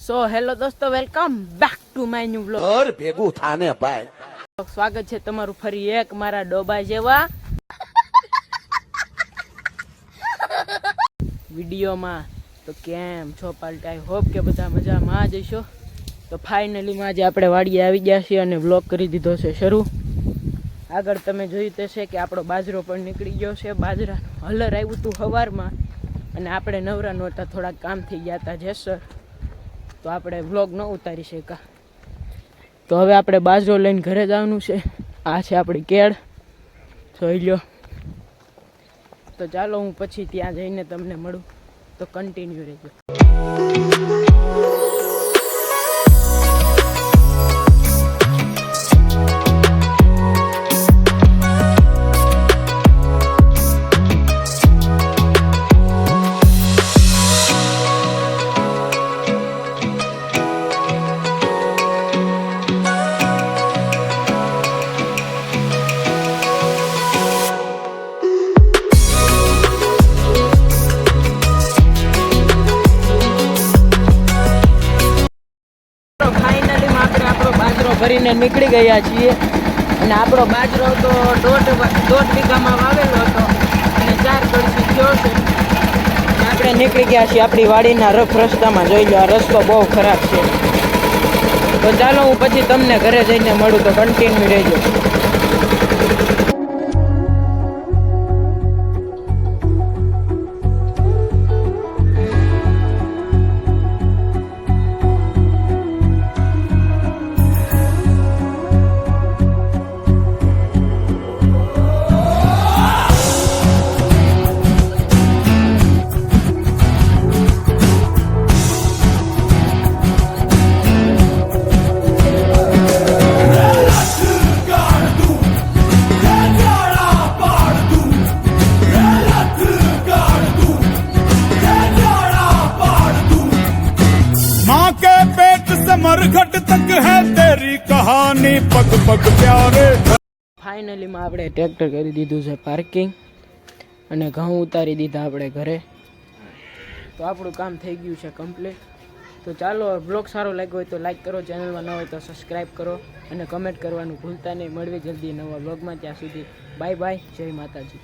So hello દોસ્તો, welcome back to my new vlog. ઘર ભેગું થાને ભાઈ. સ્વાગત છે તમારું ફરી એક મારા ડોબા જેવા વિડીયોમાં. તો કેમ છો પાલટા? આઈ હોપ કે બધા મજામાં જ હશો. તો ફાઇનલી આજે આપણે વાડીએ આવી ગયા છીએ અને વ્લોગ કરી દીધો છે શરૂ. આગળ તમે જોયું હશે કે આપણો બાજરો પણ નીકળી ગયો છે. બાજરાનું હલર આવ્યું હતું સવારમાં અને આપણે નવરા નહોતા, થોડાક કામ થઈ ગયા હતા જેસર, તો આપણે વ્લોગ ન ઉતારી શક્યા. તો હવે આપણે બાજરો લઈને ઘરે જવાનું છે. આ છે આપણી કેળ, જોઈ લો. તો ચાલો હું પછી ત્યાં જઈને તમને મળું, તો કન્ટિન્યુ રહેજો. ભરીને નીકળી ગયા છીએ અને આપણો બાજરો તો દોઢ વીઘામાં વાવેલો હતો અને 4 કળશી થયો છે. આપણે નીકળી ગયા છીએ આપણી વાડીના રફ રસ્તામાં. જોઈ લો, આ રસ્તો બહુ ખરાબ છે. તો ચાલો હું પછી તમને ઘરે જઈને મળું, તો કન્ટિન્યુ રહેજો. मरघट तक है तेरी कहानी पग पग प्यारे. ફાઇનલી માં આપણે ટ્રેક્ટર કરી દીધું છે પાર્કિંગ અને ઘઉં ઉતારી દીધા આપણે ઘરે. તો આપણું કામ થઈ ગયું છે કમ્પ્લીટ. તો ચાલો, બ્લોગ સારો લાગ્યો હોય તો લાઈક કરો, ચેનલમાં ન હોય તો સબસ્ક્રાઈબ કરો અને કમેન્ટ કરવાનું ભૂલતા નહીં. મળવી જલ્દી નવા બ્લોગમાં. ત્યાં સુધી બાય બાય, જય માતાજી.